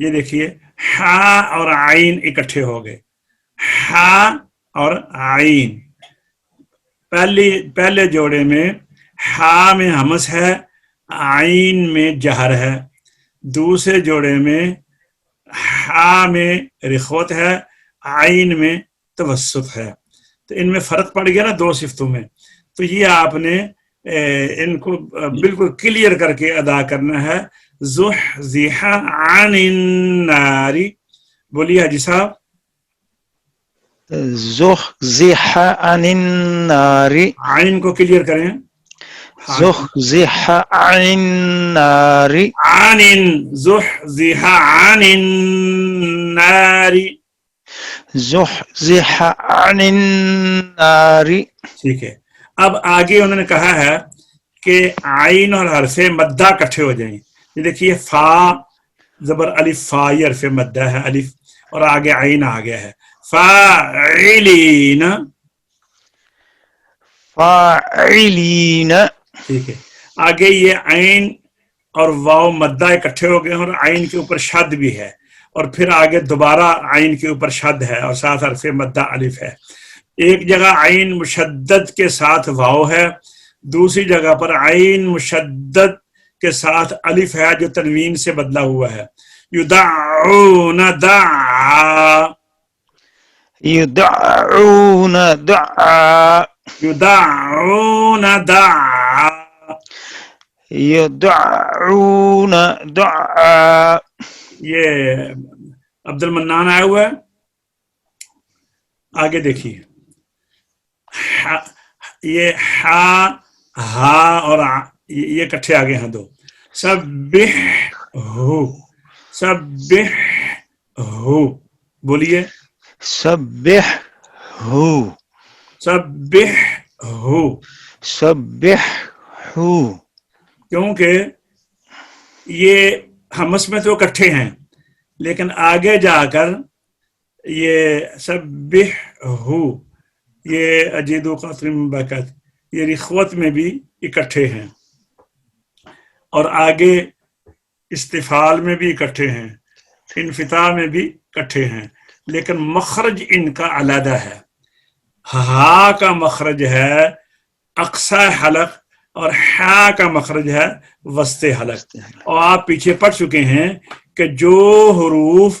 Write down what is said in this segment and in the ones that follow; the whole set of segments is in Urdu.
یہ دیکھیے ہا اور عین اکٹھے ہو گئے، ہا اور عین. پہلے جوڑے میں ہا میں ہمس ہے، عین میں جہر ہے. دوسرے جوڑے میں ہا میں رخوت ہے، عین میں توسط ہے. تو ان میں فرق پڑ گیا نا دو صفتوں میں. تو یہ آپ نے ان کو بالکل کلیئر کر کے ادا کرنا ہے. زحزح عن النار، بولیے حاجی صاحب. زحزح عن النار، عین کو کلیئر کریں. زحزح عن النار، عن زحزح عن النار. زحزح عن النار. ٹھیک ہے. اب آگے انہوں نے کہا ہے کہ عین اور حرف مدہ کٹھے ہو جائیں. یہ دیکھیے فا زبر الف، فا یہ حرف مدہ ہے الف، اور آگے عین آ گیا ہے. فاعلین، فاعلین، ٹھیک ہے. آگے یہ عین اور واو مدہ اکٹھے ہو گئے ہیں اور عین کے اوپر شد بھی ہے، اور پھر آگے دوبارہ عین کے اوپر شد ہے اور ساتھ حرف مدہ الف ہے. ایک جگہ عین مشدد کے ساتھ واو ہے، دوسری جگہ پر عین مشدد کے ساتھ الف ہے جو تنوین سے بدلا ہوا ہے. یدعون دعا، یدعون دعا، یدعون دعا. یدعون دعا. یہ عبد المنان آیا ہوا ہے. آگے دیکھیے یہ ہا، ہا اور یہ کٹھے آگے ہیں دو. سبح ہو، سبح ہو، بولیے. سبح ہو، سبح ہو. سبح ہو. کیونکہ یہ ہمس میں تو اکٹھے ہیں، لیکن آگے جا کر یہ سبح ہو، یہ اجید و قطر مبکت، یہ رخوت میں بھی اکٹھے ہیں، اور آگے استفال میں بھی اکٹھے ہیں، انفتاح میں بھی اکٹھے ہیں، لیکن مخرج ان کا علیحدہ ہے. ہا کا مخرج ہے اقصی حلق اور ہا کا مخرج ہے وسط حلق. اور آپ پیچھے پڑھ چکے ہیں کہ جو حروف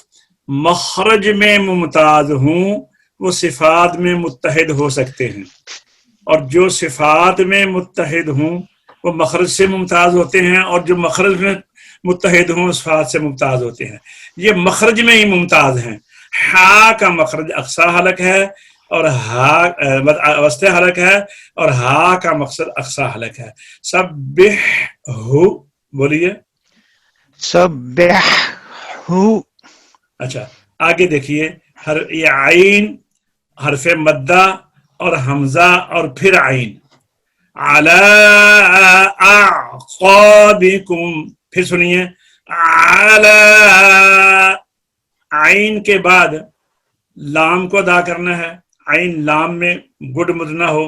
مخرج میں ممتاز ہوں وہ صفات میں متحد ہو سکتے ہیں، اور جو صفات میں متحد ہوں وہ مخرج سے ممتاز ہوتے ہیں، اور جو مخرج میں متحد ہوں صفات سے ممتاز ہوتے ہیں. یہ مخرج میں ہی ممتاز ہیں. ہا کا مخرج اقصی حلق ہے اور ہا وسط حلق ہے، اور ہا کا مقصد اقصی حلق ہے. سبح ہو، بولیے. سبح ہو. اچھا آگے دیکھیے یہ عین، حرف مدہ اور حمزہ اور پھر عین. علی اعقابکم، پھر سنیے. علی، عین کے بعد لام کو ادا کرنا ہے. عین لام میں گڈ مد نہ ہو،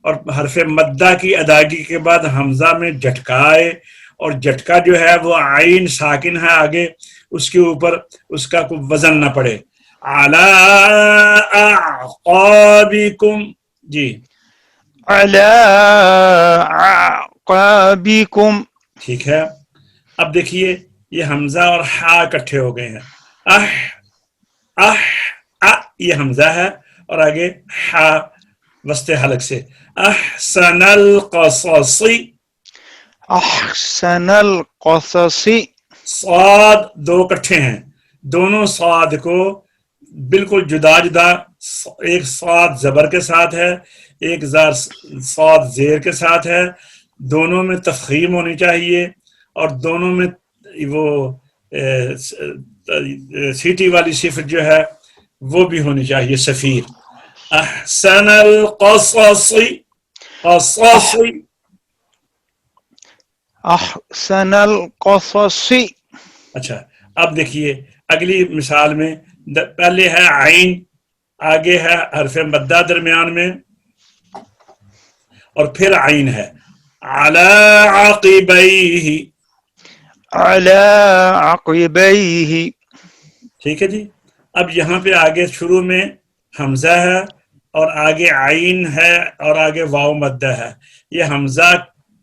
اور حرف مدہ کی ادائیگی کے بعد حمزہ میں جھٹکا آئے، اور جھٹکا جو ہے وہ عین ساکن ہے آگے، اس کے اوپر اس کا کوئی وزن نہ پڑے. علی اعقابکم، جی علی اعقابکم. ٹھیک ہے. اب دیکھیے یہ حمزہ اور ہا اکٹھے ہو گئے ہیں. یہ حمزہ ہے اور آگے ہا وسط حلق سے. احسن القصص، احسن القصص. صاد دو اکٹھے ہیں، دونوں صاد کو بالکل جدا جدا، ایک صاد زبر کے ساتھ ہے، ایک صاد زیر کے ساتھ ہے. دونوں میں تفخیم ہونی چاہیے، اور دونوں میں وہ سیٹی والی صفت جو ہے وہ بھی ہونی چاہیے سفیر. احسن القصص، قصص. احسن القصص. اچھا اب دیکھیے اگلی مثال میں پہلے ہے عین، آگے ہے حرف مدہ درمیان میں، اور پھر عین ہے. علی عقبیہ، علی عقبیہ. ٹھیک ہے جی. اب یہاں پہ آگے شروع میں حمزہ ہے اور آگے عین ہے اور آگے واو مدہ ہے. یہ حمزہ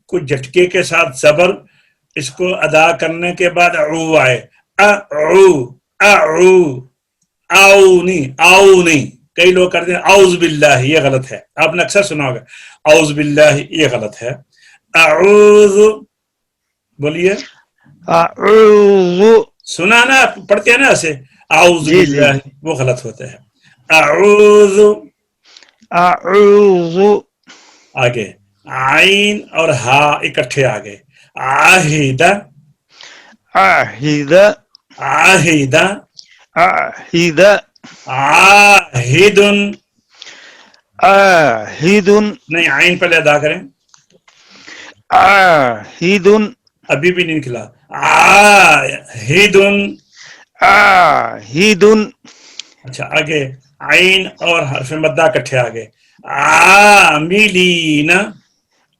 کو جھٹکے کے ساتھ زبر اس کو ادا کرنے کے بعد عو آئے. آؤ نہیں. کئی لوگ کرتے ہیں اعوذ باللہ، یہ غلط ہے. آپ نے اکثر سنا ہوگا اعوذ باللہ، یہ غلط ہے. اعوذ بولیے. اعوذ. سنا نا، پڑھتے ہیں نا ایسے اعوذ جی جی. باللہ، وہ غلط ہوتا ہے. اعوذ. اعوذ. آگے عین اور ہا اکٹھے آگے. عاہدہ. عاہد. عاہدہ. عاہد. عاہد. عاہد. نہیں، عین پہلے ادا کریں. عاہد. ابھی بھی نہیں نکلا. عاہد. عاہد. اچھا آگے عین اور حرف مدہ کٹھے آگے. عاملین.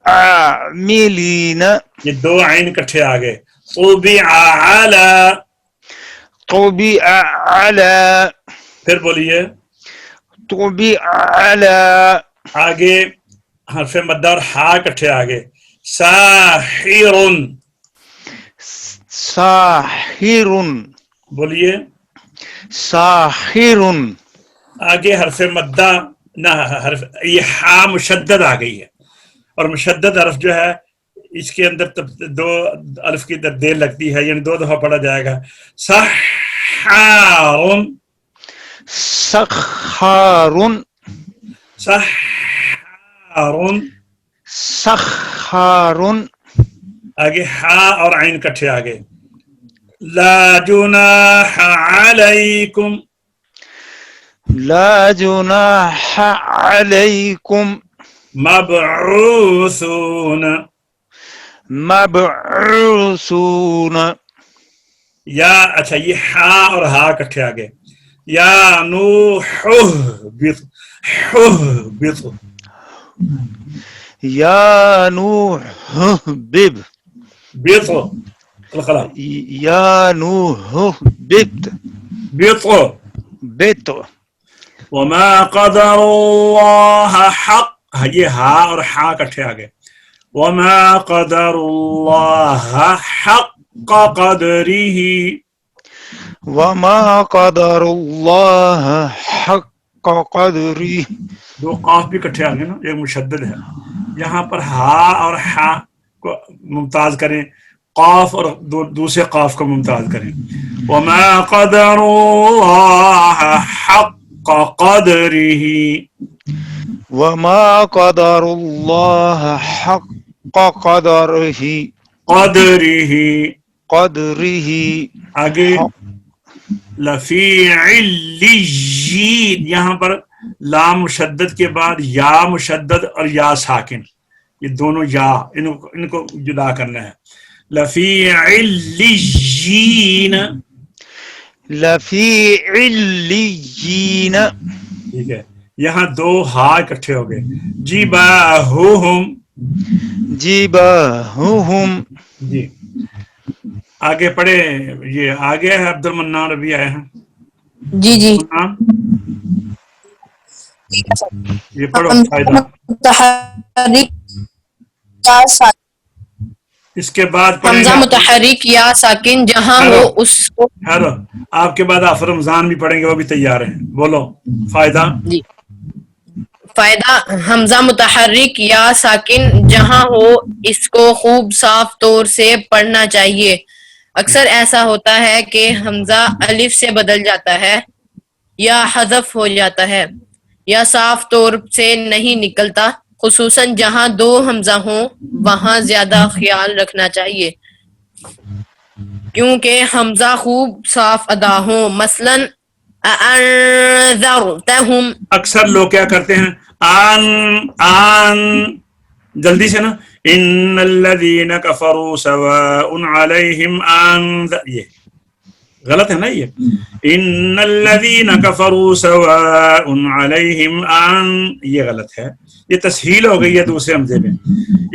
عاملین. یہ دو عین کٹھے آگے. طبع علی. طبع علی. پھر بولیے. طبع علی. آگے حرف مدہ اور ہا کٹھے آگے. ساحر. ساحر. بولیے. ساحر. آگے حرف مدہ نہ حرف، یہ ہا مشدد آ گئی ہے، اور مشدد حرف جو ہے اس کے اندر دو الف کی تبدیل لگتی ہے، یعنی دو دفعہ پڑھا جائے گا. سحار. سخار. سحار. سخار. آگے ہا اور عین کٹھے آگے. لا جناح علیکم. لا جناح علیکم. مبعوثون. مبعوثون. یا اچھا یہ ہا اور ہا کٹھے آگے. یا نوح اہبط. اہبط. یا نوح اهبط. بط القلم. یا نوح اهبط. بط. بط. وما قدر اللہ حق. یہ ہا اور ہا کٹھے آگے. وما قدر اللہ حق قدره. وما قدر اللہ حق قدری. دو قاف بھی کٹھے آگے نا، ایک مشدد ہے. یہاں پر ہا اور ہا کو ممتاز کریں، قاف اور دوسرے قاف کو ممتاز کریں. وما قدر اللہ حق قدره. وما قدر اللہ حق قدره. قدره. قدره. آگے لفی علیین. یہاں پر لام مشدد کے بعد یا مشدد اور یا ساکن، یہ دونوں یا ان کو جدا کرنا ہے. لفی علیین. لفی علیین. ٹھیک ہے، یہاں دو ہا اکٹھے ہو گئے. جباہہم. جباہہم. جی آگے پڑھے. یہ آگے ہے عبد المنان ابھی آئے ہیں. جی جی. یہ پڑھو فائدہ. متحرک یا ساکن. اس کے بعد پڑھیں حمزہ گے متحرک یا ساکن جہاں ہو اس کو. ہیلو، آپ کے بعد آف رمضان بھی پڑھیں گے، وہ بھی تیار ہیں. بولو فائدہ. جی فائدہ. حمزہ متحرک یا ساکن جہاں ہو اس کو خوب صاف طور سے پڑھنا چاہیے. اکثر ایسا ہوتا ہے کہ حمزہ الف سے بدل جاتا ہے یا حذف ہو جاتا ہے یا صاف طور سے نہیں نکلتا. خصوصاً جہاں دو حمزہ ہوں وہاں زیادہ خیال رکھنا چاہیے کیونکہ حمزہ خوب صاف ادا ہوں. مثلاً اَأَنذَرْتَهُمْ. اکثر لوگ کیا کرتے ہیں، آن جلدی سے نا. ان الذین کفروا سواء علیہم یہ غلط ہے نا. یہ ان الذین کفروا سواء علیہم یہ غلط ہے. یہ تسہیل ہو گئی ہے دوسرے حمزے میں.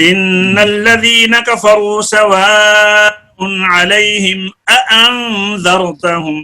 ان الذین کفروا سواء علیہم اانذرتہم.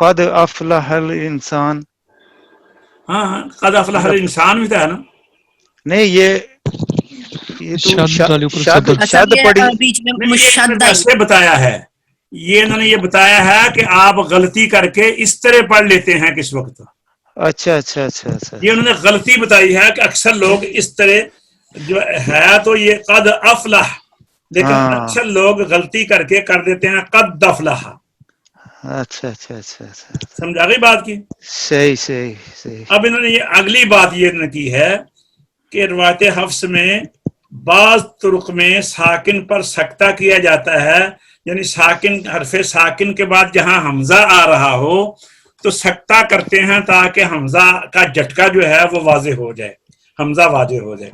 قد افلح الانسان. ہاں قد افلح الانسان بھی تھا نا. نہیں یہ تو شد ڈالی اوپر شد صبر. اچھا شد یہ پڑی. بیچ میں نہیں، یہ انہوں نے مشدہ ویسے بتایا ہے، یہ انہوں نے یہ بتایا ہے کہ آپ غلطی کر کے اس طرح پڑھ لیتے ہیں کس وقت. اچھا اچھا اچھا اچھا. یہ انہوں نے غلطی بتائی ہے کہ اکثر لوگ اس طرح جو ہے تو یہ قد افلح، لیکن ہاں اکثر لوگ غلطی کر کے کر دیتے ہیں قد افلح. اچھا اچھا اچھا اچھا. سمجھا گئی بات کی؟ صحیح صحیح صحیح. اب انہوں نے یہ اگلی بات یہ انہوں نے کی ہے کہ روایت حفص میں بعض طرق میں ساکن پر سکتہ کیا جاتا ہے، یعنی ساکن حرف ساکن کے بعد جہاں حمزہ آ رہا ہو تو سکتہ کرتے ہیں تاکہ حمزہ کا جھٹکا جو ہے وہ واضح ہو جائے، حمزہ واضح ہو جائے،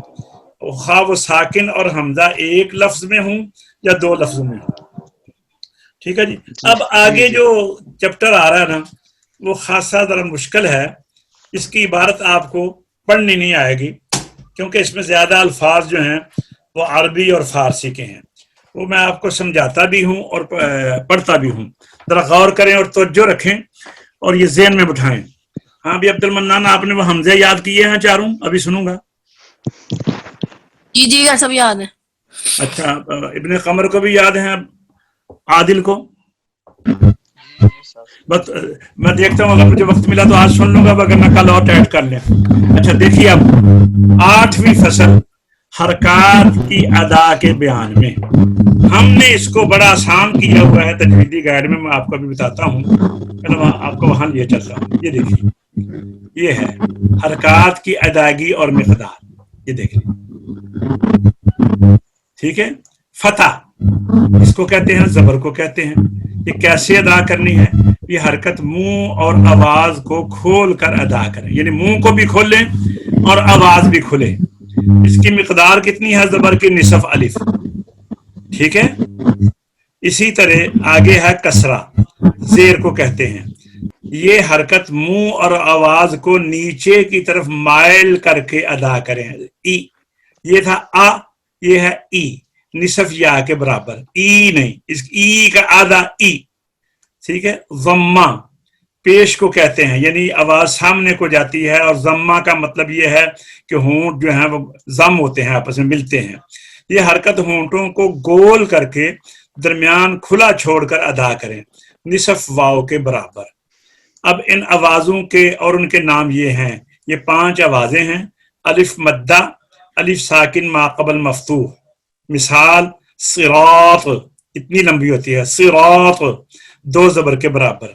خواہ وہ ساکن اور حمزہ ایک لفظ میں ہوں یا دو لفظوں میں ہوں. ٹھیک ہے جی. اب آگے جو چیپٹر آ رہا ہے نا وہ خاصا ذرا مشکل ہے، اس کی عبارت آپ کو پڑھنی نہیں آئے گی کیونکہ اس میں زیادہ الفاظ جو ہیں وہ عربی اور فارسی کے ہیں، وہ میں آپ کو سمجھاتا بھی ہوں اور پڑھتا بھی ہوں. ذرا غور کریں اور توجہ رکھیں اور یہ ذہن میں بٹھائیں. ہاں بھی عبد المنان آپ نے وہ حمزے یاد کیے ہیں چاروں؟ ابھی سنوں گا. جی سب یاد ہے. اچھا ابن قمر کو بھی یاد ہیں، عادل کو؟ بس میں دیکھتا ہوں اگر مجھے وقت ملا تو آج سن لوں گا، ورنہ کل اور ایڈ کر لیں. اچھا دیکھیے اب 8ویں فصل حرکات کی ادا کے بیان میں ہم نے اس کو بڑا آسان کیا ہوا ہے تجویدی گائیڈ میں آپ کو بھی بتاتا ہوں، آپ کو وہاں لیے چلتا ہوں. یہ دیکھیے یہ ہے حرکات کی ادائیگی اور مقدار. یہ دیکھیں ٹھیک ہے. فتح اس کو کہتے ہیں، زبر کو کہتے ہیں. یہ کیسے ادا کرنی ہے؟ یہ حرکت منہ اور آواز کو کھول کر ادا کریں، یعنی منہ کو بھی کھول لیں اور آواز بھی کھلے. اس کی مقدار کتنی ہے؟ زبر کی نصف الف. ٹھیک ہے. اسی طرح آگے ہے کسرہ، زیر کو کہتے ہیں. یہ حرکت منہ اور آواز کو نیچے کی طرف مائل کر کے ادا کریں. ای یہ تھا آ، یہ ہے ای، نصف یا کے برابر. ای نہیں، اس ای کا آدھا ای. ٹھیک ہے. ضمہ پیش کو کہتے ہیں، یعنی آواز سامنے کو جاتی ہے، اور ضمہ کا مطلب یہ ہے کہ ہونٹ جو ہیں وہ ضم ہوتے ہیں، آپس میں ملتے ہیں. یہ حرکت ہونٹوں کو گول کر کے درمیان کھلا چھوڑ کر ادا کریں، نصف واو کے برابر. اب ان آوازوں کے اور ان کے نام یہ ہیں، یہ 5 آوازیں ہیں. الف مدہ، الف ساکن ما قبل مفتوح. مثال صراط اتنی لمبی ہوتی ہے، صراط 2 زبر کے برابر.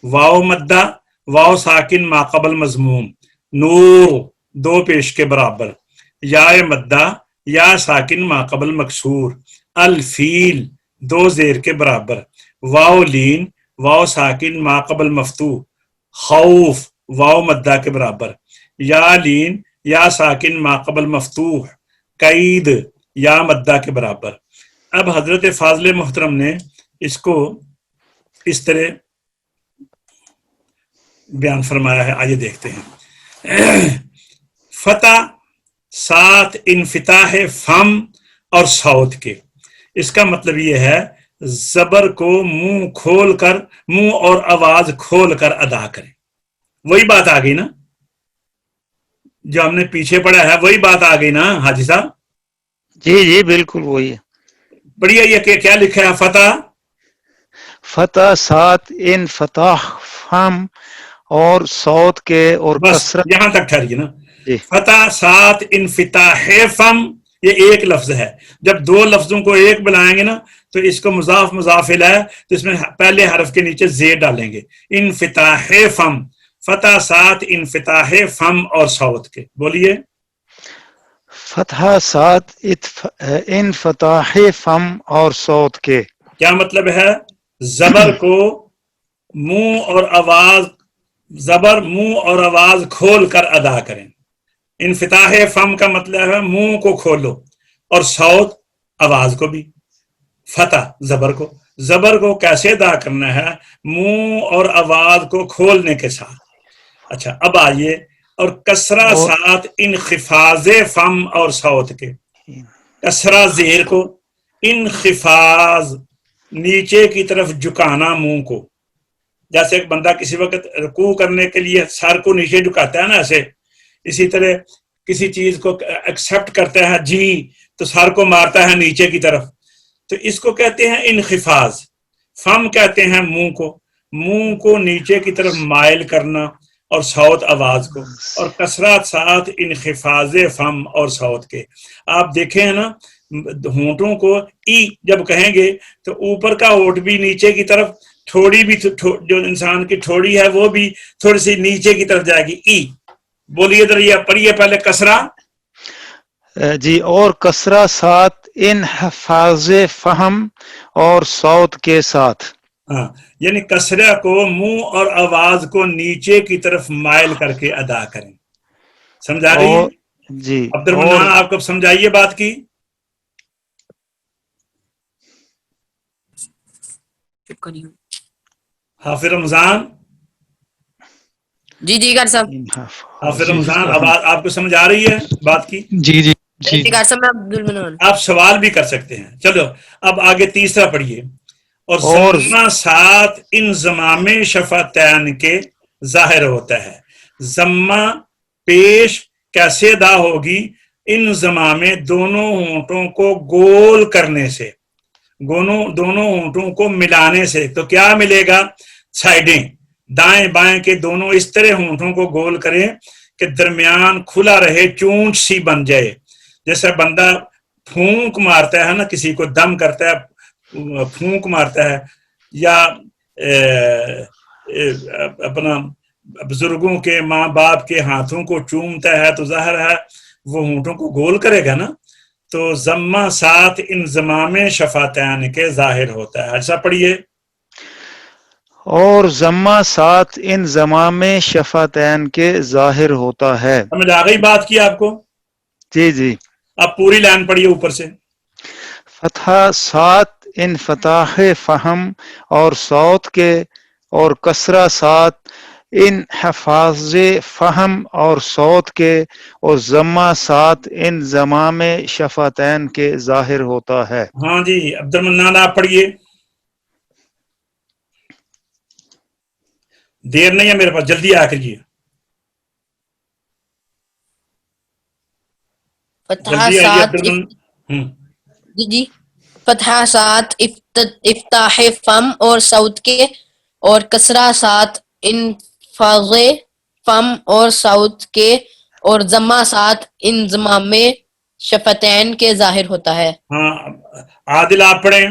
واو مدہ، واو ساکن ما قبل مضموم. نور 2 پیش کے برابر. یا مدہ، یا ساکن ما قبل مکسور. الفیل 2 زیر کے برابر. واو لین، واو ساکن ما قبل مفتوح. خوف واو مدہ کے برابر. یا لین، یا ساکن ما قبل مفتوح. قید یا مدہ کے برابر. اب حضرت فاضل محترم نے اس کو اس طرح بیان فرمایا ہے، آئیے دیکھتے ہیں. فتح 7 انفتاح فم اور صوت کے. اس کا مطلب یہ ہے زبر کو منہ کھول کر، منہ اور آواز کھول کر ادا کریں. وہی بات آ گئی نا جو ہم نے پیچھے پڑھا ہے، وہی بات آ گئی نا حاجی صاحب؟ جی بالکل وہی ہے. پڑھیے یہ کہ کیا لکھا ہے. فتح 7 انفتاح فم اور صوت کے اور بس کثرت. یہاں تک ٹھہریے نا. جی. فتح 7 انفتاح فم، یہ ایک لفظ ہے. جب 2 لفظوں کو ایک بلائیں گے نا تو اس کو مضاف مضاف الیہ، تو اس میں پہلے حرف کے نیچے زیر ڈالیں گے. انفتاح فم، فتح 7 انفتاح فم اور صوت کے. بولیے. فتح 7 انفتاح فم اور صوت کے. کیا مطلب ہے؟ زبر کو منہ اور آواز، زبر منہ اور آواز کھول کر ادا کریں. انفتاح فم کا مطلب ہے منہ کو کھولو، اور صوت آواز کو بھی. فتح زبر کو کیسے ادا کرنا ہے؟ منہ اور آواز کو کھولنے کے ساتھ. اچھا اب آئیے، اور کسرہ 7 انخفاض فم اور صوت کے. کسرہ زیر کو، انخفاض نیچے کی طرف جھکانا منہ کو. جیسے ایک بندہ کسی وقت رکوع کرنے کے لیے سر کو نیچے جھکاتا ہے نا ایسے، اسی طرح کسی چیز کو ایکسپٹ کرتا ہے جی تو سر کو مارتا ہے نیچے کی طرف، تو اس کو کہتے ہیں انخفاض. فم کہتے ہیں منہ کو نیچے کی طرف مائل کرنا اور صوت آواز کو، اور کثرات ساتھ انخفاض فم اور صوت کے. آپ دیکھیں نا ہونٹوں کو ای جب کہیں گے تو اوپر کا ہونٹ بھی نیچے کی طرف، تھوڑی بھی جو انسان کی تھوڑی ہے وہ بھی تھوڑی سی نیچے کی طرف جائے گی. ای بولیے ذرا یہ پڑھیے پہلے کسرہ. جی، اور کسرہ ساتھ انحفاظ فہم اور صوت کے ساتھ. ہاں، یعنی کسرہ کو منہ اور آواز کو نیچے کی طرف مائل کر کے ادا کریں. سمجھا رہی ہے؟ جی، عبد المنان آپ کو سمجھائیے بات کی. حافظ رمضان. جی ڈاکٹر صاحب. حافظ رمضان آپ کو سمجھ آ رہی ہے بات کی؟ جی جی جی ڈاکٹر صاحب میں عبد المنان. آپ سوال بھی کر سکتے ہیں. چلو اب آگے تیسرا پڑھیے. اور ضمہ ساتھ انضمام شفتین کے ظاہر ہوتا ہے. ضمہ پیش کیسے ادا ہوگی؟ انضمام دونوں ہونٹوں کو گول کرنے سے، دونوں ہونٹوں کو ملانے سے. تو کیا ملے گا؟ سائڈیں دائیں بائیں کے دونوں اس طرح ہونٹوں کو گول کریں کہ درمیان کھلا رہے، چونچ سی بن جائے. جیسے بندہ پھونک مارتا ہے نا، کسی کو دم کرتا ہے، پھونک مارتا ہے، یا اپنا بزرگوں کے ماں باپ کے ہاتھوں کو چومتا ہے، تو ظاہر ہے وہ ہونٹوں کو گول کرے گا نا. تو ضمہ ساتھ انضمام شفتین کے ظاہر ہوتا ہے. ایسا پڑھیے. اور ضمہ ساتھ انضمام شفتین کے ظاہر ہوتا ہے. سمجھ آ گئی بات کی آپ کو؟ جی جی. اب پوری لائن پڑھیے اوپر سے. فتحہ ساتھ انفتاح فہم اور صوت کے، اور کسرہ ساتھ انحفاظ فہم اور صوت کے، اور ضمہ ساتھ انضمام شفتین کے ظاہر ہوتا ہے. ہاں جی عبد المنان آپ پڑھیے. دیر نہیں ہے میرے پاس، جلدی آ کریے. فتحہ ساتھ جی فتحہ ساتھ افتاح فم اور صوت کے، اور کسرہ ساتھ انفاظ فم اور صوت کے، اور ضمہ ساتھ انضمام شفتین کے ظاہر ہوتا ہے. ہاں عادل آپ پڑھیں.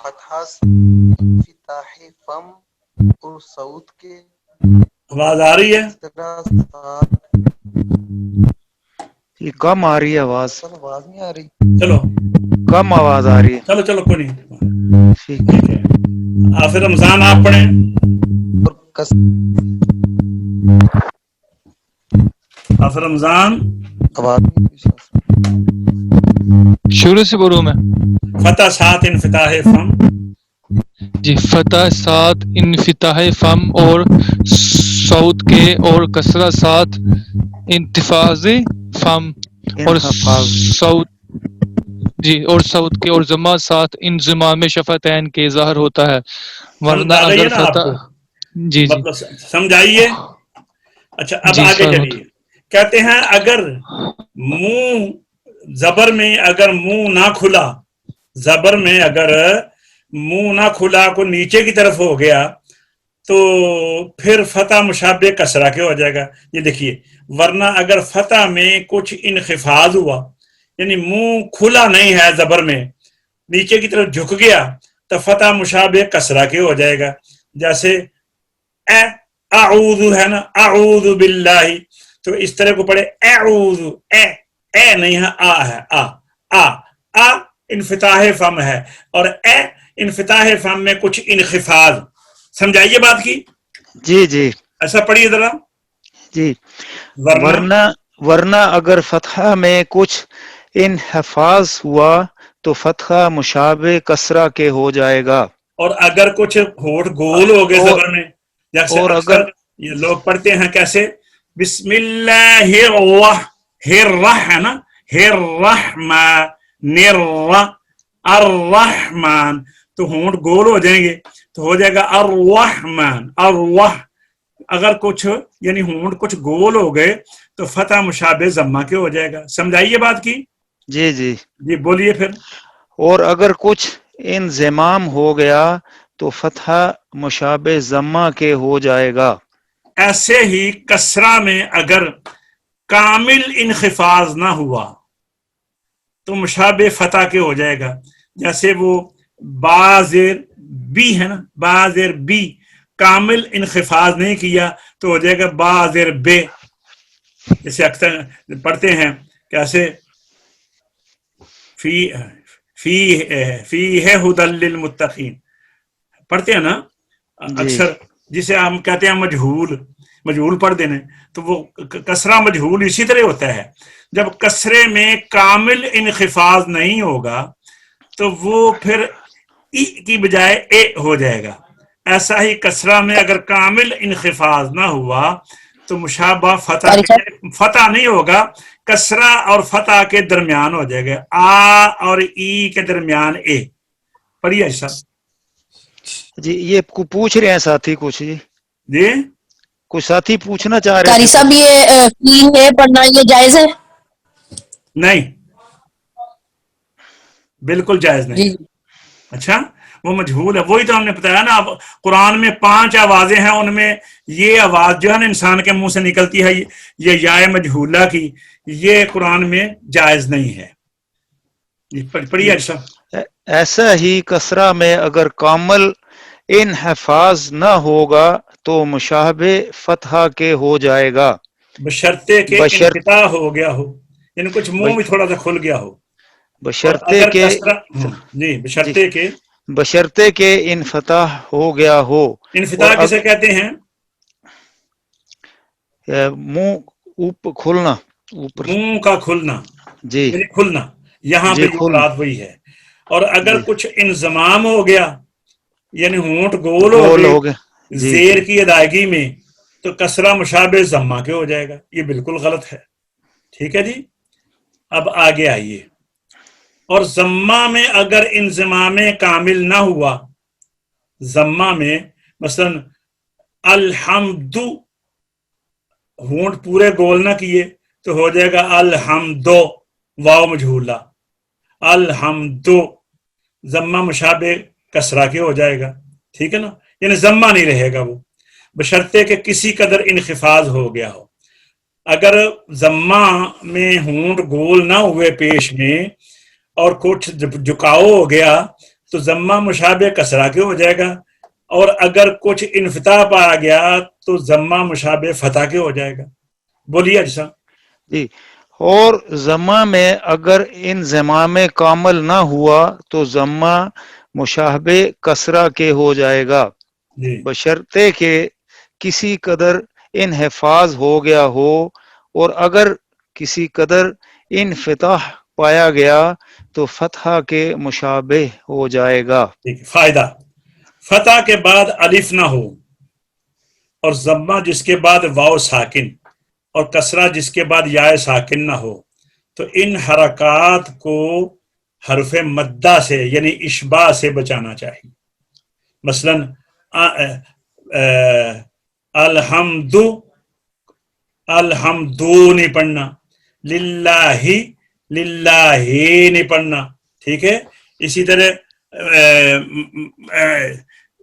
فتحہ افتاح فم اور صوت کے. آواز آ رہی ہے؟ یہ کم آ رہی ہے آواز. آواز نہیں آ رہی. چلو کم آواز آ رہی ہے. چلو کوئی نہیں. ٹھیک ہے. حافظ رمضان آپ پڑھیں. حافظ رمضان شروع سے بولوں میں. فتح ساتھ انفتاح فم. جی، فتح ساتھ انفتاح فم اور صوت کے، اور کسرہ ساتھ انتفاض فم اور صوت، جی اور صوت کے، اور ضمہ ساتھ انضمام شفتین کے ظاہر ہوتا ہے. ورنہ سمجھ آ گئی اگر ہے نا آپ فتح، کو؟ جی جی مطلب سمجھائیے. اچھا اب جی آگے چلیے. کہتے ہیں اگر منہ زبر میں اگر منہ نہ کھلا، زبر میں اگر منہ نہ کھلا کو نیچے کی طرف ہو گیا تو پھر فتح مشابہ کسرہ کے ہو جائے گا. یہ دیکھیے، ورنہ اگر فتح میں کچھ انخفاض ہوا، یعنی منہ کھلا نہیں ہے، زبر میں نیچے کی طرف جھک گیا، تو فتح مشابہ کسرہ کے ہو جائے گا. جیسے اعوذ ہے نا، اعوذ باللہ، تو اس طرح کو پڑھے اعوذ. اے نہیں ہے، آ ہے. آ انفتاح فم ہے، اور اے انفتاح فم میں کچھ انخفاض. سمجھائیے بات کی. جی جی. ایسا پڑھیے ذرا. جی. ورنہ اگر فتحہ میں کچھ انحفاظ ہوا تو فتحہ مشابہ کسرہ کے ہو جائے گا. اور اگر کچھ ہونٹ گول ہو گئے زبر میں، جیسے اکثر یہ لوگ پڑھتے ہیں کیسے، بسم اللہ ہے نا، الرحمن تو ہونٹ گول ہو جائیں گے تو ہو جائے گا الرحمن الرح. اگر کچھ یعنی ہونٹ کچھ گول ہو گئے تو فتح مشابہ ضمہ کے ہو جائے گا. سمجھائیے بات کی؟ جی جی. جی بولیے پھر. اور اگر کچھ انضمام ہو گیا تو فتح مشابہ ضمہ کے ہو جائے گا. ایسے ہی کسرہ میں اگر کامل انخفاض نہ ہوا تو مشابہ فتح کے ہو جائے گا. جیسے وہ بازر بی ہے نا، بازر بی کامل انخفاض نہیں کیا تو ہو جائے گا بازر بے. جیسے اکثر پڑھتے ہیں کیسے فی فی فی ہے ہدی للمتقین پڑھتے ہیں نا جی اکثر، جسے ہم کہتے ہیں مجہول پڑھ دینے، تو وہ کسرہ مجہول اسی طرح ہوتا ہے. جب کسرے میں کامل انخفاض نہیں ہوگا تو وہ پھر ای کی بجائے اے ہو جائے گا. ایسا ہی کسرہ میں اگر کامل انخفاض نہ ہوا تو مشابہ فتح نہیں ہوگا، کسرہ اور فتح کے درمیان ہو جائے گا، آ اور ای کے درمیان اے. پڑھیے ایسا. جی. یہ پوچھ رہے ہیں ساتھی کچھ، جی جی کچھ ساتھی پوچھنا چاہ رہے قاری ہیں. صاحب یہ فی ہے پڑھنا یہ جائز ہے؟ نہیں، بالکل جائز نہیں. جی اچھا وہ مجہول ہے، وہی تو ہم نے بتایا نا. اب قرآن میں 5 آوازیں ہیں، ان میں یہ آواز جو ہے نا انسان کے منہ سے نکلتی ہے یہ یا مجہولہ کی، یہ قرآن میں جائز نہیں ہے. پڑھیے اچھا. ایسا ہی کسرہ میں اگر کامل انحفاظ نہ ہوگا تو مشابہ فتح کے ہو جائے گا، بشرطے کہ انقطاع ہو گیا ہو، یعنی کچھ منہ بھی تھوڑا سا کھل گیا ہو. اور بشرطے اگر کے کسرہ جی بشرطے کہ بشرطے کے انفتاح ہو گیا ہو. انفتاح کسے کہتے ہیں؟ منہ اوپر کھلنا، اوپر منہ کا کھلنا، جی یعنی کھلنا، یہاں پہ جی یہ کھلنا. مراد وہی ہے. اور اگر جی کچھ انضمام ہو گیا یعنی ہونٹ گول ہو گول گئے گیا. جی زیر کی ادائیگی میں تو کسرہ مشابہ ضمہ کے ہو جائے گا. یہ بالکل غلط ہے. ٹھیک ہے جی. اب آگے آئیے. اور ضمہ میں اگر انضمام کامل نہ ہوا، ضمہ میں مثلا الحمد ہونٹ پورے گول نہ کیے تو ہو جائے گا الحمدو واو مجہولہ، الحمدو ضمہ مشابہ کسرہ کے ہو جائے گا. ٹھیک ہے نا، یعنی ضمہ نہیں رہے گا وہ، بشرطے کہ کسی قدر انخفاض ہو گیا ہو. اگر ضمہ میں ہونٹ گول نہ ہوئے پیش میں اور کچھ جھکاؤ ہو گیا تو ضمہ مشابہ کسرہ کے ہو جائے گا. اور اگر کچھ انفتاح پایا گیا تو ضمہ مشابہ فتح کے ہو جائے گا. بولیے اجسا. جی. اور ضمہ میں اگر انضمام کامل نہ ہوا تو ضمہ مشابہ کسرہ کے ہو جائے گا، جی بشرطے کہ کسی قدر انحفاظ ہو گیا ہو. اور اگر کسی قدر انفتاح پایا گیا تو فتح کے مشابہ ہو جائے گا. ٹھیک ہے. فائدہ، فتح کے بعد الف نہ ہو اور ضمہ جس کے بعد واو ساکن اور کسرہ جس کے بعد یا ساکن نہ ہو تو ان حرکات کو حرف مدہ سے یعنی اشباع سے بچانا چاہیے. مثلا الحمد الحمدو نہیں پڑھنا، للہ للہ نہیں پڑھنا. ٹھیک ہے. اسی طرح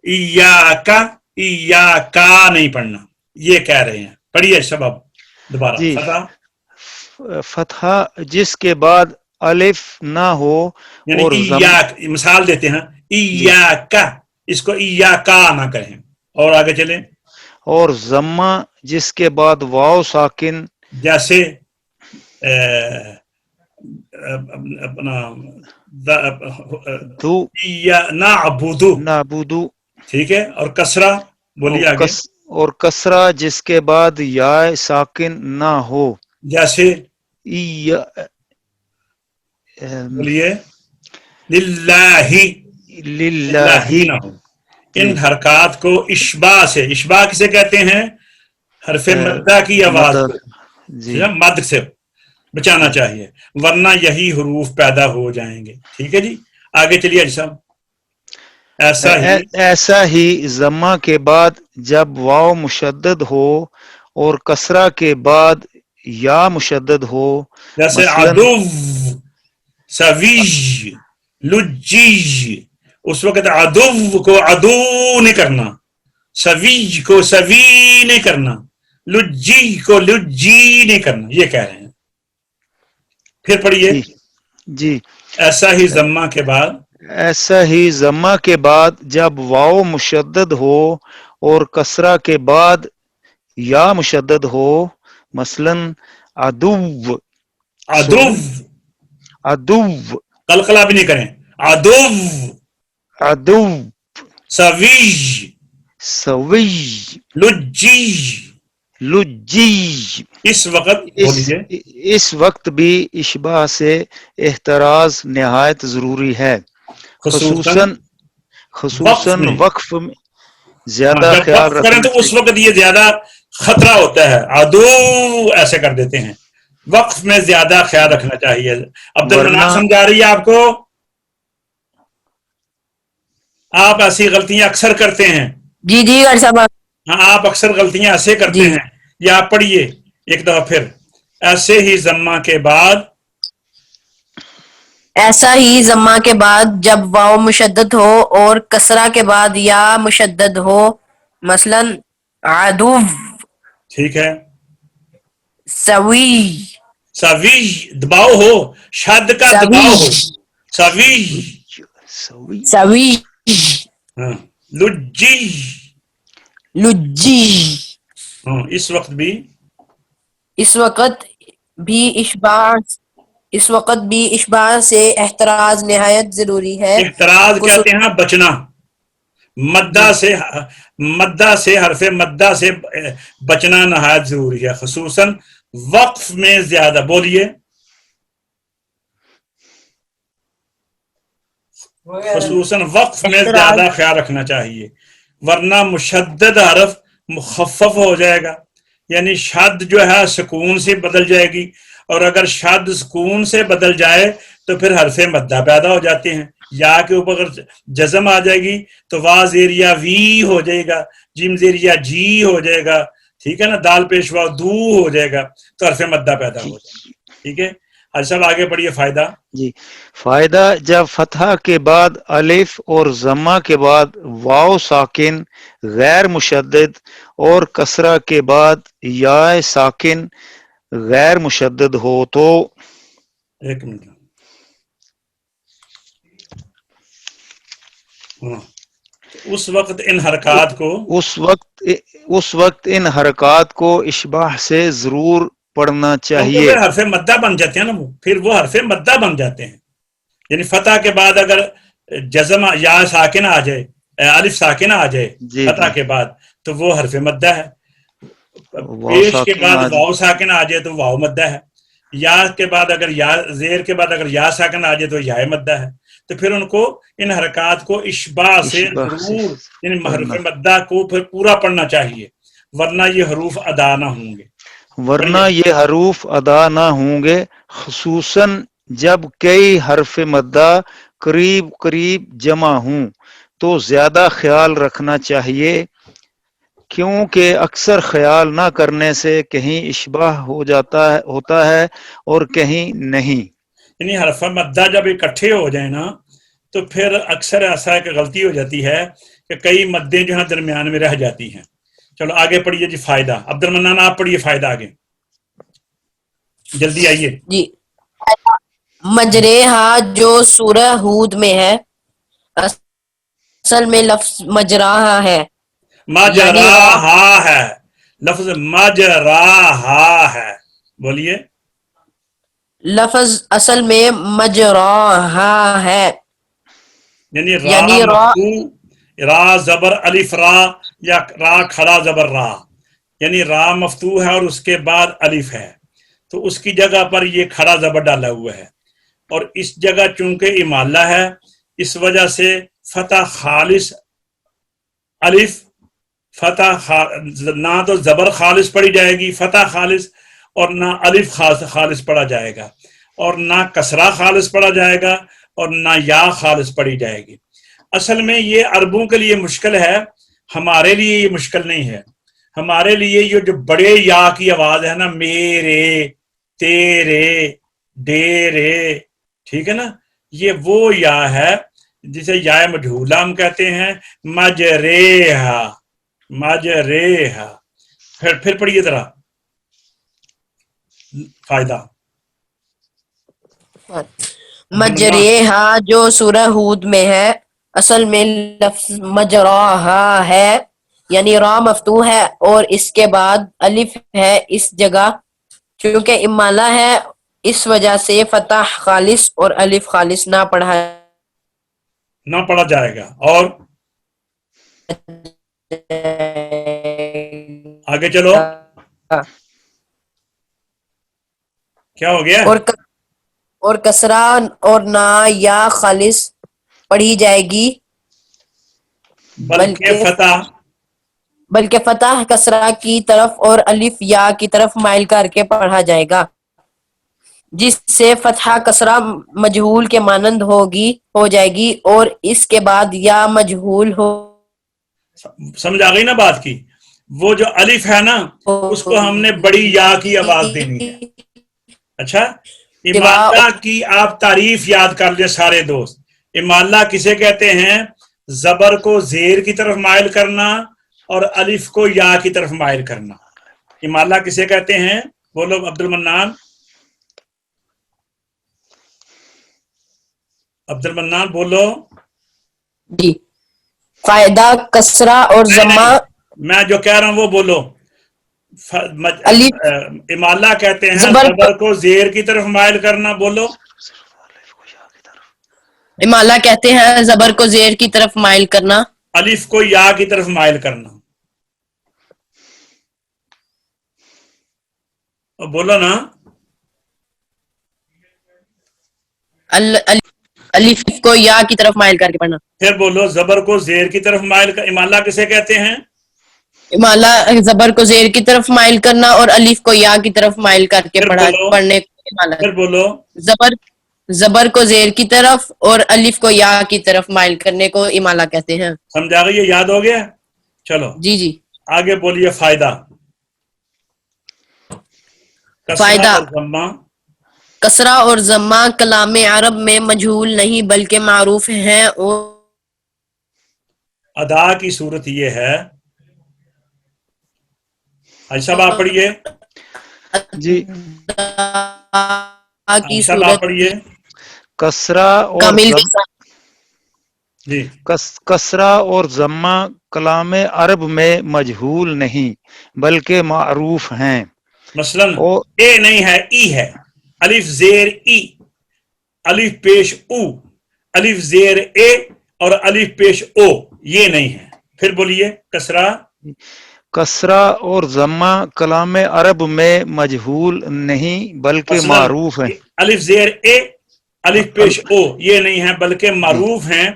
ایاکا ایاکا نہیں پڑھنا، یہ کہہ رہے ہیں. پڑھیے سبب دوبارہ. جی. فتح فتح جس کے بعد الف نہ ہو یعنی اور مثال دیتے ہیں جی ایاکا، اس کو ایاکا نہ کہیں. اور آگے چلیں. اور ضمہ جس کے بعد واو ساکن جیسے اپنا دو نعبدو. نعبدو. ٹھیک ہے. اور کسرہ بولیے آگے. اور کسرہ جس کے بعد یا ساکن نہ ہو جیسے بولیے للہ للہ. نہ ہو. ان حرکات کو اشباع سے، اشباع کسے کہتے ہیں؟ حرف مدہ کی آواز کو جی مد سے بچانا چاہیے ورنہ یہی حروف پیدا ہو جائیں گے. ٹھیک ہے جی. آگے چلیے جی صاحب. ایسا ہی ضمہ کے بعد جب واو مشدد ہو اور کسرہ کے بعد یا مشدد ہو، جیسے مثلاً عدو، سویج، لجیج، اس وقت عدو کو عدو نہیں کرنا، سویج کو سوی نہیں کرنا، لجی کو لجی نہیں کرنا، یہ کہہ رہے ہیں. پھر پڑھیے. جی جی ایسا ہی ضمہ کے بعد، ایسا ہی ضمہ کے بعد جب واو مشدد ہو اور کسرہ کے بعد یا مشدد ہو، مثلاً عدو، عدو، عدو، قلقلہ بھی نہیں کریں، عدو، عدو، سویج، سوی، لجی. لجی. اس وقت بولیے. اس وقت بھی اشباہ سے احتراز نہایت ضروری ہے، خصوصاً خصوصاً وقف میں زیادہ جب خیال وقف کریں رکھنا تو اس چاہیے. وقت یہ زیادہ خطرہ ہوتا ہے، عدو ایسے کر دیتے ہیں. وقف میں زیادہ خیال رکھنا چاہیے. عبد ورنہ المنان سمجھا رہی ہے آپ کو؟ آپ ایسی غلطیاں اکثر کرتے ہیں. جی جی ڈاکٹر صاحب. ہاں، آپ اکثر غلطیاں ایسے کرتے جی ہیں. یا آپ پڑھیے ایک دفعہ پھر. ایسے ہی ضمہ کے بعد، ایسا ہی ضمہ کے بعد جب واو مشدد ہو اور کسرہ کے بعد یا مشدد ہو، مثلاً عدو، ٹھیک ہے، سوی، سویج دباؤ ہو، شد کا دباؤ ہو، سویج. سوی، سوی، ہاں، لجی. لجی. ہاں، اس وقت بھی اس وقت بھی اشباع سے احتراز نہایت ضروری ہے. احتراز کہتے ہیں بچنا. جی مدہ سے حرف مدہ سے بچنا نہایت ضروری ہے، خصوصاً وقف میں زیادہ. بولیے. خصوصاً وقف میں احتراز. زیادہ خیال رکھنا چاہیے، ورنہ مشدد حرف مخفف ہو جائے گا، یعنی شد جو ہے سکون سے بدل جائے گی، اور اگر شد سکون سے بدل جائے تو پھر حرف مدہ پیدا ہو جاتے ہیں. یا کے اوپر اگر جزم آ جائے گی تو وا زیریا وی ہو جائے گا، جیم زیریا جی ہو جائے گا، ٹھیک ہے نا، دال پیشوا دو ہو جائے گا، تو حرف مدہ پیدا ہو جائے گا. ٹھیک ہے، حاج صاحب آگے پڑھیے. فائدہ. جی. فائدہ: جب فتحہ کے بعد الف اور ضمہ کے بعد واو ساکن غیر مشدد اور کسرہ کے بعد یا ساکن غیر مشدد ہو تو ایک منٹ. ہاں، اس وقت ان حرکات کو اس وقت ان حرکات کو اشباہ سے ضرور پڑھنا کیونکہ چاہیے. پھر حرف مدہ بن جاتے ہیں نا، وہ پھر وہ حرف مدہ بن جاتے ہیں. یعنی فتح کے بعد اگر جزم یا ساکن آ جائے، الف ساکن آ جائے جی فتح جی، کے بعد، تو وہ حرف مدہ ہے. واو پیش کے ساکن بعد آج. واو ساکن آ جائے تو واو مدہ ہے. یا کے بعد اگر یا زیر کے بعد اگر یا ساکن آ جائے تو یا مدہ ہے. تو پھر ان کو ان حرکات کو اشباع سے اشباہ سے ضرور، یعنی حرف پڑھنا، مدہ کو پھر پورا پڑھنا چاہیے، ورنہ یہ حروف ادا نہ ہوں گے. ورنہ یہ حروف ادا نہ ہوں گے، خصوصاً جب کئی حرف مدہ قریب قریب جمع ہوں تو زیادہ خیال رکھنا چاہیے، کیونکہ اکثر خیال نہ کرنے سے کہیں اشباہ ہوتا ہے اور کہیں نہیں. یعنی حرف مدہ جب اکٹھے ہو جائیں نا تو پھر اکثر ایسا ایک غلطی ہو جاتی ہے کہ کئی مدیں جو ہیں درمیان میں رہ جاتی ہیں. چلو آگے پڑھیے جی. فائدہ. عبد المنان آپ پڑھیے فائدہ آگے، جلدی آئیے. جی. مجرے ہا جو سورہ ہود میں ہے، اصل میں لفظ مجراہا ہے، یعنی را. مجراہا ہے، لفظ مجراہا ہے. بولیے. لفظ اصل میں مجراہا ہے، یعنی را یعنی را. مفتو، را زبر الف را، یا را کھڑا زبر را، یعنی را مفتو ہے اور اس کے بعد الف ہے، تو اس کی جگہ پر یہ کھڑا زبر ڈالا ہوا ہے، اور اس جگہ چونکہ امالہ ہے، اس وجہ سے فتح خالص الف، فتح نہ تو زبر خالص پڑھی جائے گی فتح خالص، اور نہ الف خالص پڑھا جائے گا، اور نہ کسرہ خالص پڑھا جائے گا، اور نہ یا خالص پڑھی جائے گی. اصل میں یہ عربوں کے لیے مشکل ہے، ہمارے لیے یہ مشکل نہیں ہے. ہمارے لیے یہ جو بڑے یا کی آواز ہے نا، میرے، تیرے، ڈیرے، ٹھیک ہے نا، یہ وہ یا ہے جسے یا مجہولہ ہم کہتے ہیں. مجریہا، مجریہا. پھر پڑھیے ذرا فائدہ. مجریہا جو سورہ ہود میں ہے، اصل میں لفظ مجراہا ہے، یعنی را مفتوح ہے اور اس کے بعد الف ہے اس جگہ. چونکہ امالہ ہے اس وجہ سے فتح خالص اور الف خالص نہ پڑھا جائے گا. اور آگے چلو، کیا ہو گیا؟ اور کسرہ اور نہ یا خالص پڑھی جائے گی، بلکہ فتح کسرہ کی طرف اور الف یا کی طرف مائل کر کے پڑھا جائے گا، جس سے فتحہ کسرہ مجہول کے مانند ہو جائے گی اور اس کے بعد یا مجہول ہو. سمجھ آ گئی نا بات کی؟ وہ جو الف ہے نا اس کو ہم نے بڑی یا کی آواز دینی ہے. اچھا، امالہ کی آپ تعریف یاد کر لیں سارے دوست. امالہ کسے کہتے ہیں؟ زبر کو زیر کی طرف مائل کرنا اور الف کو یا کی طرف مائل کرنا. امالہ کسے کہتے ہیں؟ بولو عبد المنان. عبد المنان بولو. جی، فائدہ کسرہ اور ضمہ. میں جو کہہ رہا ہوں وہ بولو. امالہ کہتے ہیں زبر کو زیر کی طرف مائل کرنا. بولو. امالہ کہتے ہیں زبر کو زیر کی طرف مائل کرنا، الف کو یا کی طرف مائل کرنا. بولو نا. الف کو یا کی طرف مائل کر کے پڑھنا. پھر بولو زبر کو زیر کی طرف مائل کر. امالہ کسے کہتے ہیں؟ امالہ زبر کو زیر کی طرف مائل کرنا اور الف کو یا کی طرف مائل کر کے پڑھنے کو امالہ. پھر بولو. زبر کو زیر کی طرف اور الف کو یا کی طرف مائل کرنے کو امالہ کہتے ہیں. سمجھا گئی؟ یہ یاد ہو گیا؟ چلو جی جی. آگے بولیے فائدہ. فائدہ کسرہ اور ضمہ کلام عرب میں مجہول نہیں بلکہ معروف ہیں. اور ادا کی صورت یہ ہے. ایسا آپ پڑھیے. جی، کی صورت پڑھیے. کسرہ اور جی، کسرہ اور ضمہ کلام عرب میں مجہول نہیں بلکہ معروف ہیں. مثلا اے نہیں ہے، ای ہے. الف زیر ای، الف پیش او، الف زیر اے اور الف پیش او، یہ نہیں ہے. پھر بولیے کسرہ اور ضمہ کلام عرب میں مجہول نہیں بلکہ معروف ہیں. الف زیر اے، الف پیش او، یہ نہیں ہے بلکہ معروف ہیں.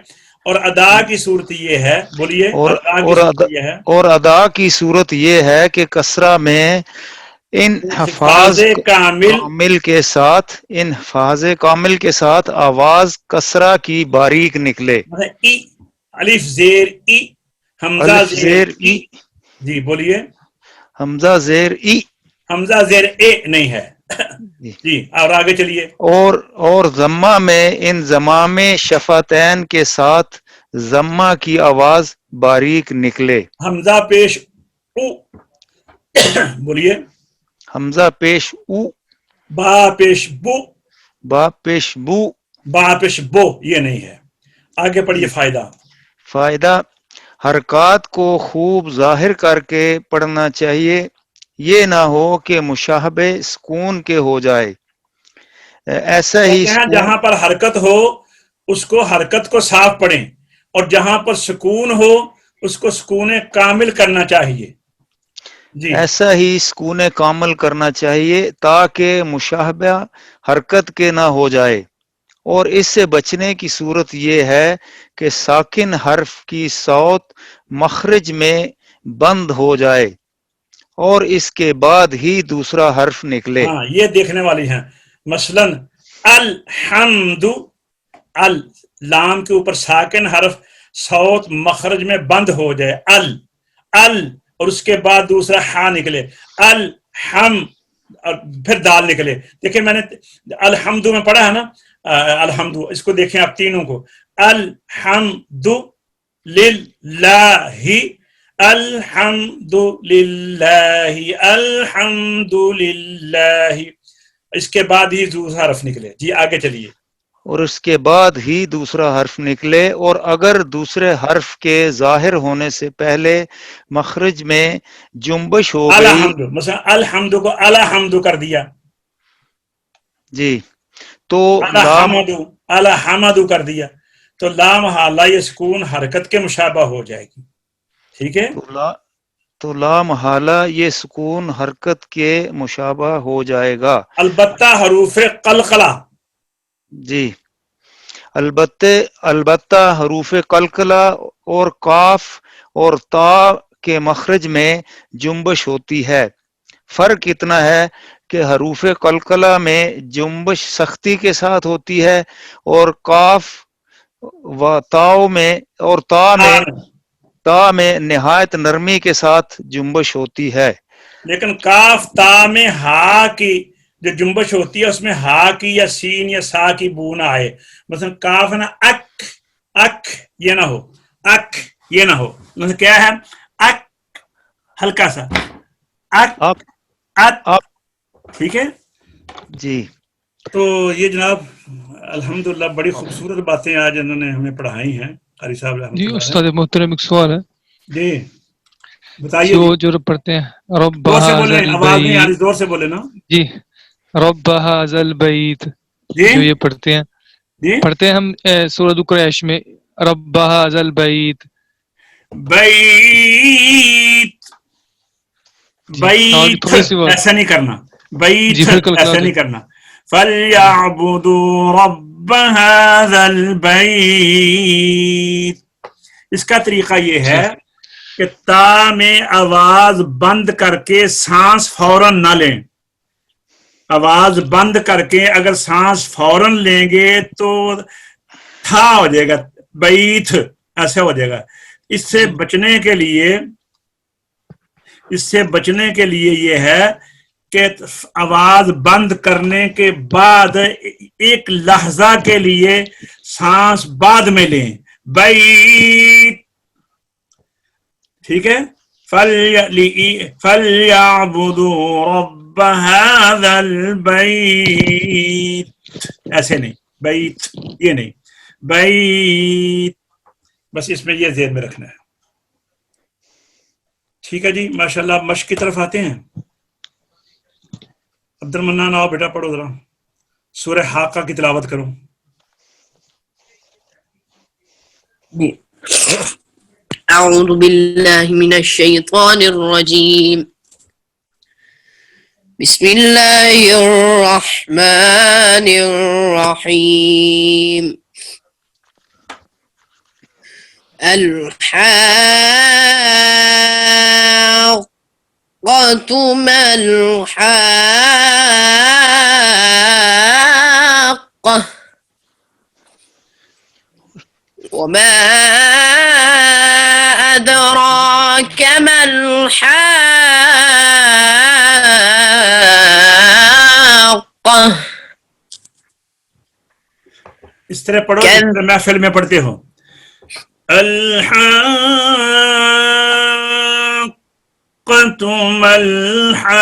اور ادا کی صورت یہ ہے. بولیے. اور ادا کی صورت یہ ہے کہ کسرہ میں ان حفاظ کامل کے ساتھ آواز کسرہ کی باریک نکلے. الف زیر ای، حمزہ زیر ای. جی بولیے. حمزہ زیر ای، حمزہ زیر اے نہیں ہے. جی اور آگے چلیے. اور ضمہ میں ان ضمام شفتین کے ساتھ ضمہ کی آواز باریک نکلے. حمزہ پیش او. بولیے. حمزہ پیش او، با پیش بو، با پیش بو، با پیش بو، یہ نہیں ہے. آگے پڑھیے. فائدہ حرکات کو خوب ظاہر کر کے پڑھنا چاہیے، یہ نہ ہو کہ مشابہ سکون کے ہو جائے. ایسا ہی جہاں پر حرکت ہو اس کو حرکت کو صاف پڑھیں اور جہاں پر سکون ہو اس کو سکون کامل کرنا چاہیے. جی ایسا ہی سکون کامل کرنا چاہیے تاکہ مشابہ حرکت کے نہ ہو جائے. اور اس سے بچنے کی صورت یہ ہے کہ ساکن حرف کی صوت مخرج میں بند ہو جائے اور اس کے بعد ہی دوسرا حرف نکلے. ہاں یہ دیکھنے والی ہیں. مثلا الحمد، لام کے اوپر ساکن حرف صوت مخرج میں بند ہو جائے، ال اور اس کے بعد دوسرا ہا نکلے، الحم اور پھر دال نکلے. دیکھیں میں نے الحمد میں پڑھا ہے نا، الحمد، اس کو دیکھیں آپ تینوں کو، الحمد للہ، الحمد للہ، الحمد للہ، اس کے بعد ہی دوسرا حرف نکلے. جی آگے چلیے. اور اس کے بعد ہی دوسرا حرف نکلے، اور اگر دوسرے حرف کے ظاہر ہونے سے پہلے مخرج میں جنبش ہو گئی، الحمد، مثلا الحمد کو الحمد کر دیا، جی، تو لام، الحمد کر دیا، تو لام حالہ یہ سکون حرکت کے مشابہ ہو جائے گی. ٹھیک ہے. تو لا محالہ یہ سکون حرکت کے مشابہ ہو جائے گا. البتہ حروف قلقلہ، جی، البتہ حروف قلقلہ اور کاف اور تا کے مخرج میں جنبش ہوتی ہے. فرق اتنا ہے کہ حروف قلقلہ میں جنبش سختی کے ساتھ ہوتی ہے، اور کاف و تاؤ میں اور تا میں نہایت نرمی کے ساتھ جنبش ہوتی ہے. لیکن کاف تا میں ہا کی جو جنبش ہوتی ہے اس میں ہا کی یا سین یا سا کی بو نہ آئے. مثلا کاف نا اک، اک یہ نہ ہو، اک یہ نہ ہو، مثلا کیا ہے اک ہلکا سا، اک اک، ٹھیک ہے. جی، تو یہ جناب الحمدللہ بڑی خوبصورت باتیں آج انہوں نے ہمیں پڑھائی ہیں قاری صاحب رحمۃ جی اللہ علیہ. استاد محترم ایک سوال ہے، جی بتائیے. جی جو پڑھتے ہیں رب زور سے ھذا بولیں، آواز نہیں آ رہی، البیت، زور سے بولے نا. جی رب ھذا البیت، جی جو یہ پڑھتے ہیں ہم سورۃ قریش میں، رب ھذا البیت، بیت، جی آواز بیت تھوڑی سی ایسا نہیں کرنا، بیت جی پھر کلکلا ایسا دیں. نہیں کرنا. فَلْيَعْبُدُوا رَبَّ هَذَا الْبَيْتِ. اس کا طریقہ یہ جی ہے کہ تا میں آواز بند کر کے سانس فوراً نہ لیں. آواز بند کر کے اگر سانس فوراً لیں گے تو تھا ہو جائے گا، بیت ایسا ہو جائے گا. اس سے بچنے کے لیے یہ ہے کہ آواز بند کرنے کے بعد ایک لحظہ کے لیے سانس بعد میں لیں، بیت، ٹھیک ہے. فَلْيَعْبُدُوا رَبَّ هَذَا الْبَيْتِ، ایسے نہیں، بیت یہ نہیں، بیت، بس اس میں یہ ذہن میں رکھنا ہے. ٹھیک ہے جی، ماشاءاللہ. مشق کی طرف آتے ہیں. عبد المنان آؤ بیٹا، پڑھو ذرا سورہ حاقہ کی تلاوت کرو. أعوذ بالله من الشيطان الرجيم. بسم الله الرحمن الرحيم. الحاقة ما الحاقة وما أدراك ما الحاقة. اس طرح پڑھو جس طرح محفل میں پڑھتے ہو. الحاقة ما الحاقة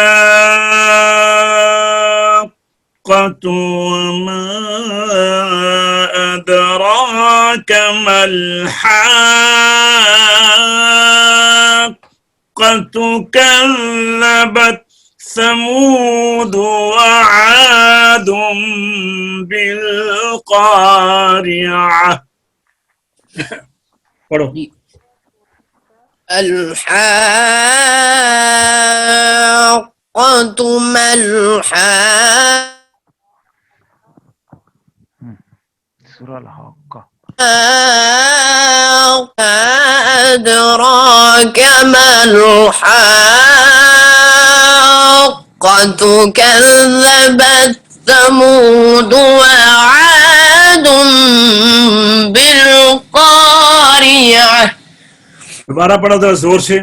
وما أدراك ما الحاقة كذبت ثمود وعاد بالقارعة. پڑھو. الحاقة ما الحاقة سورہ الحاقہ. أدراك ما الحاقة كذبت ثمود وعاد بالقارعة. قارعة دوبارہ پڑھو ذرا زور سے.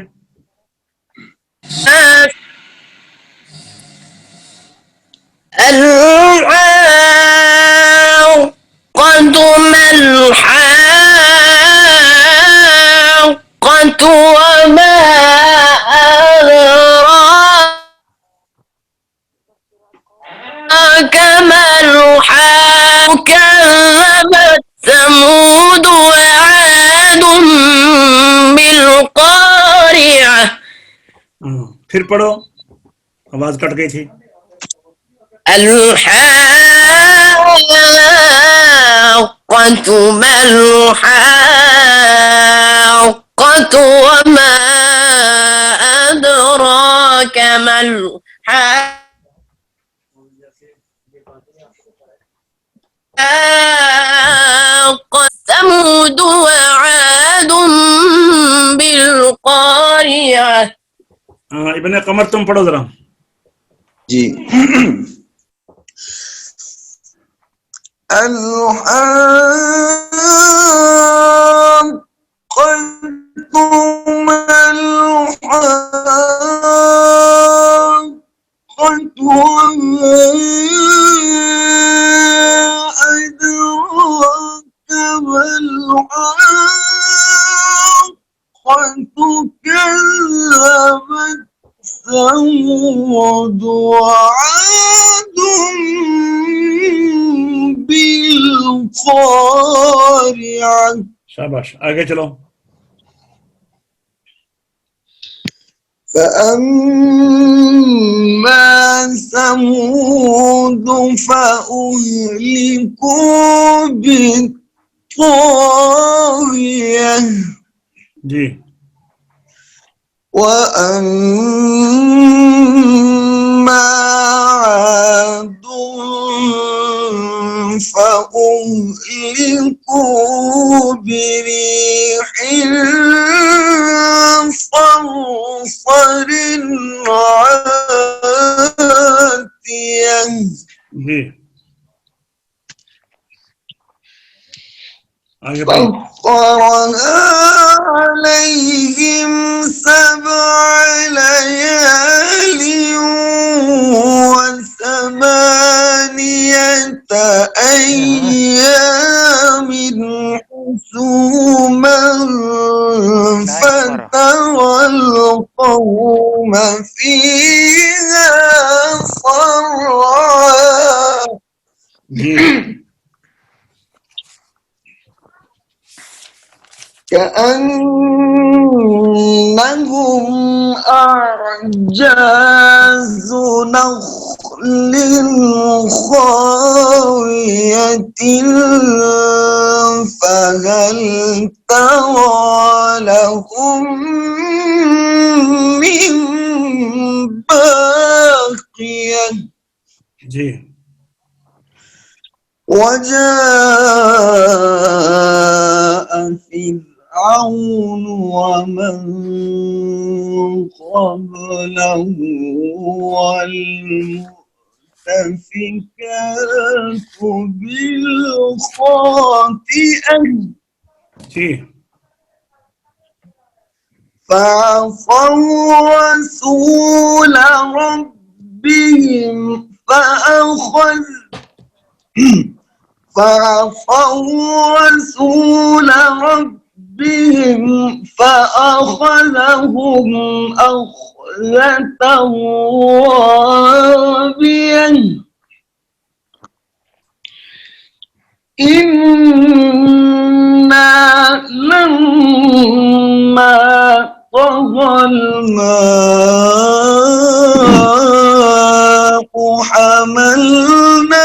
الحاقة ما الحاقة وما أدراك ما الحاقة كذبت ثمود وعاد بالقارعة. پھر پڑھو, آواز کٹ گئی تھی. الحاقة ما الحاقة وما أدراك ما الحاقة ثمود وعاد بالقارعة. ابن قمر تم پڑھو ذرا. جی. الحاقة ما الحاقة وما أدراك ما الحاقة كذبت ثمود وعاد بالقارعة. شاباش, آگے چلو. فأما ثمود فأهلكوا بالطاغية جی. وأما عاد فأهلكوا بريح صرصر عاتية. جی آگے بھائی. سخرها عليهم 7 ليال و8 أيام حسوما فترى القوم فيها صرعا. جی كأنهم أعجاز نخل خاوية فهل ترى لهم من باقية. جی وجاء فرعون ومن قبله والمؤتفكات بالخاطئة جی فعصوا رسول ربهم فأخذهم أخذة رابية. إنا لما طغى الماء حملناكم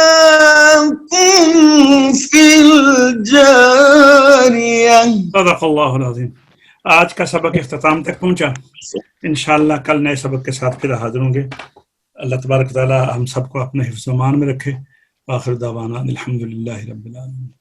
في الجارية. صدق اللہ العظیم. آج کا سبق اختتام تک پہنچا. انشاءاللہ کل نئے سبق کے ساتھ پھر حاضر ہوں گے. اللہ تبارک و تعالی ہم سب کو اپنے حفظ و امان میں رکھے. وآخر دعوانا الحمدللہ رب العالمین.